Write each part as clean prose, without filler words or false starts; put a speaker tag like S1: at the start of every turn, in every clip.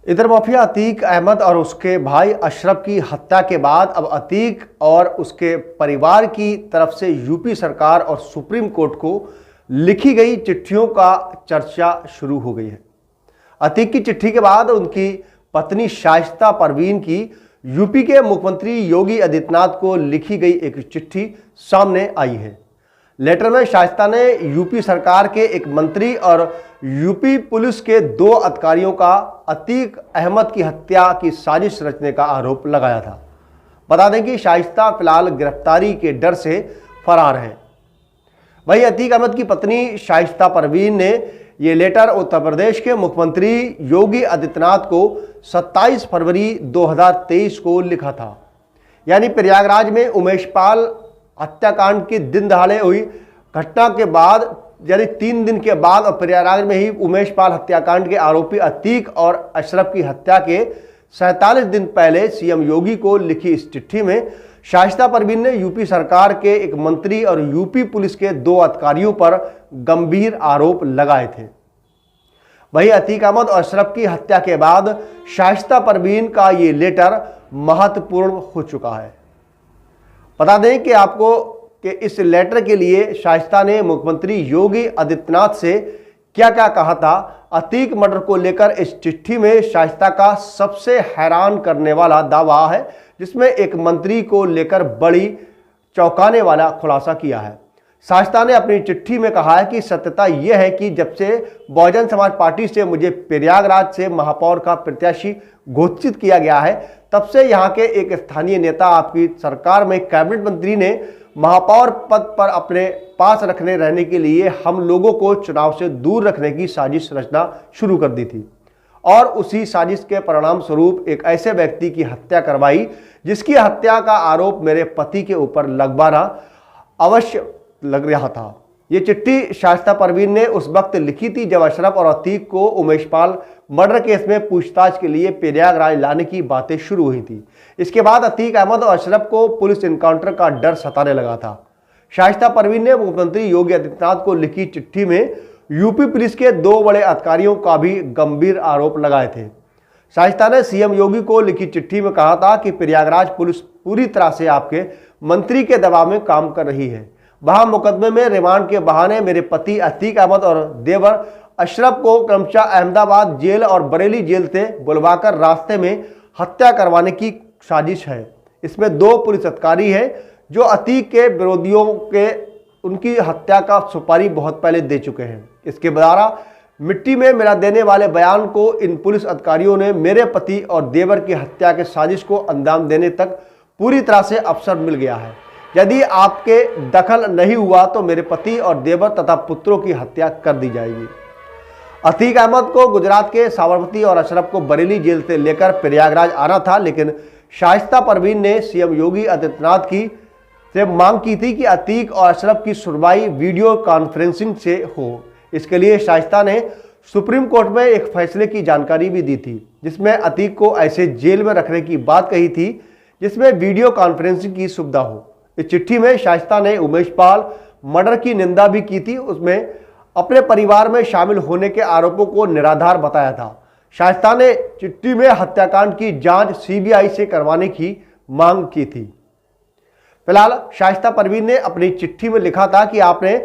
S1: इधर माफिया अतीक अहमद और उसके भाई अशरफ की हत्या के बाद अब अतीक और उसके परिवार की तरफ से यूपी सरकार और सुप्रीम कोर्ट को लिखी गई चिट्ठियों का चर्चा शुरू हो गई है। अतीक की चिट्ठी के बाद उनकी पत्नी शाइस्ता परवीन की यूपी के मुख्यमंत्री योगी आदित्यनाथ को लिखी गई एक चिट्ठी सामने आई है। लेटर में शाइस्ता ने यूपी सरकार के एक मंत्री और यूपी पुलिस के 2 अधिकारियों का अतीक अहमद की हत्या की साजिश रचने का आरोप लगाया था। बता दें कि शाइस्ता फिलहाल गिरफ्तारी के डर से फरार हैं। वहीं अतीक अहमद की पत्नी शाइस्ता परवीन ने ये लेटर उत्तर प्रदेश के मुख्यमंत्री योगी आदित्यनाथ को 27 फरवरी 2023 को लिखा था। यानी प्रयागराज में उमेश पाल हत्याकांड की दिन दहाड़े हुई घटना के बाद, यानी 3 दिन के बाद और प्रयागराज में ही उमेश पाल हत्याकांड के आरोपी अतीक और अशरफ की हत्या के 47 दिन पहले सीएम योगी को लिखी इस चिट्ठी में शाइस्ता परवीन ने यूपी सरकार के एक मंत्री और यूपी पुलिस के 2 अधिकारियों पर गंभीर आरोप लगाए थे। वहीं अतीक अहमद और अशरफ की हत्या के बाद शाइस्ता परवीन का ये लेटर महत्वपूर्ण हो चुका है। बता दें कि आपको कि इस लेटर के लिए शाइस्ता ने मुख्यमंत्री योगी आदित्यनाथ से क्या क्या कहा था। अतीक मर्डर को लेकर इस चिट्ठी में शाइस्ता का सबसे हैरान करने वाला दावा है, जिसमें एक मंत्री को लेकर बड़ी चौंकाने वाला खुलासा किया है। शाइस्ता ने अपनी चिट्ठी में कहा है कि सत्यता यह है कि जब से बहुजन समाज पार्टी से मुझे प्रयागराज से महापौर का प्रत्याशी घोषित किया गया है, तब से यहाँ के एक स्थानीय नेता आपकी सरकार में कैबिनेट मंत्री ने महापौर पद पर अपने पास रखने रहने के लिए हम लोगों को चुनाव से दूर रखने की साजिश रचना शुरू कर दी थी और उसी साजिश के परिणाम स्वरूप एक ऐसे व्यक्ति की हत्या करवाई जिसकी हत्या का आरोप मेरे पति के ऊपर लगवाना अवश्य लग रहा था। ये चिट्ठी शाइस्ता परवीन ने उस वक्त लिखी थी जब अशरफ और अतीक को उमेश पाल मर्डर केस में पूछताछ के लिए प्रयागराज लाने की बातें शुरू हुई थी। इसके बाद अतीक अहमद और अशरफ को पुलिस एनकाउंटर का डर सताने लगा था। शाइस्ता परवीन ने मुख्यमंत्री योगी आदित्यनाथ को लिखी चिट्ठी में यूपी पुलिस के 2 बड़े अधिकारियों का भी गंभीर आरोप लगाए थे। शाइस्ता ने सीएम योगी को लिखी चिट्ठी में कहा था कि प्रयागराज पुलिस पूरी तरह से आपके मंत्री के दबाव में काम कर रही है। वहां मुकदमे में रिमांड के बहाने मेरे पति अतीक अहमद और देवर अशरफ को क्रमशः अहमदाबाद जेल और बरेली जेल से बुलवाकर रास्ते में हत्या करवाने की साजिश है। इसमें 2 पुलिस अधिकारी हैं जो अतीक के विरोधियों के उनकी हत्या का सुपारी बहुत पहले दे चुके हैं। इसके द्वारा मिट्टी में मिला देने वाले बयान को इन पुलिस अधिकारियों ने मेरे पति और देवर की हत्या के साजिश को अंजाम देने तक पूरी तरह से अवसर मिल गया है। यदि आपके दखल नहीं हुआ तो मेरे पति और देवर तथा पुत्रों की हत्या कर दी जाएगी। अतीक अहमद को गुजरात के साबरमती और अशरफ को बरेली जेल से लेकर प्रयागराज आना था, लेकिन शाइस्ता परवीन ने सीएम योगी आदित्यनाथ की से मांग की थी कि अतीक और अशरफ की सुनवाई वीडियो कॉन्फ्रेंसिंग से हो। इसके लिए शाइस्ता ने सुप्रीम कोर्ट में एक फैसले की जानकारी भी दी थी, जिसमें अतीक को ऐसे जेल में रखने की बात कही थी जिसमें वीडियो कॉन्फ्रेंसिंग की सुविधा हो। इस चिट्ठी में शाइस्ता ने उमेश पाल मर्डर की निंदा भी की थी। उसमें अपने परिवार में शामिल होने के आरोपों को निराधार बताया था। शाइस्ता ने चिट्ठी में हत्याकांड की जांच सीबीआई से करवाने की मांग की थी। फिलहाल शाइस्ता परवीन ने अपनी चिट्ठी में लिखा था कि आपने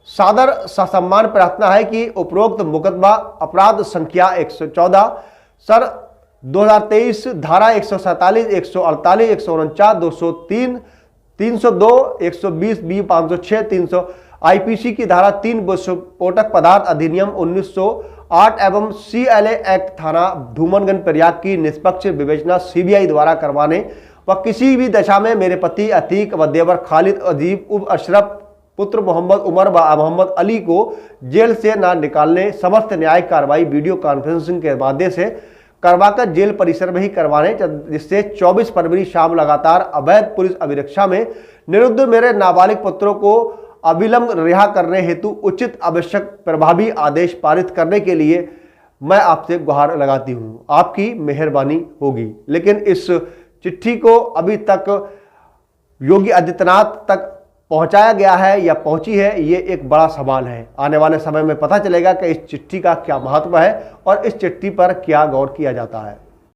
S1: सादर ससम्मान प्रार्थना है कि उपरोक्त मुकदमा अपराध संख्या 114 सर 2023 धारा 147, 148, 149, 203, 302, 120, बी 506, 300 आईपीसी की धारा 3 विस्फोटक पदार्थ अधिनियम 1908 एवं सीएलए एक्ट थाना धूमनगंज प्रयाग की निष्पक्ष विवेचना सीबीआई द्वारा करवाने व किसी भी दशा में मेरे पति अतीक व देवर खालिद अजीब उब अशरफ पुत्र मोहम्मद उमर व मोहम्मद अली को जेल से न निकालने समस्त न्यायिक कार्रवाई वीडियो कॉन्फ्रेंसिंग के माध्यम से करवाकर जेल परिसर में ही करवाने, जिससे 24 फरवरी शाम लगातार अवैध पुलिस अभिरक्षा में निरुद्ध मेरे नाबालिग पुत्रों को अविलंब रिहा करने हेतु उचित आवश्यक प्रभावी आदेश पारित करने के लिए मैं आपसे गुहार लगाती हूँ। आपकी मेहरबानी होगी। लेकिन इस चिट्ठी को अभी तक योगी आदित्यनाथ तक पहुंचाया गया है या पहुंची है, ये एक बड़ा सवाल है। आने वाले समय में पता चलेगा कि इस चिट्ठी का क्या महत्व है और इस चिट्ठी पर क्या गौर किया जाता है।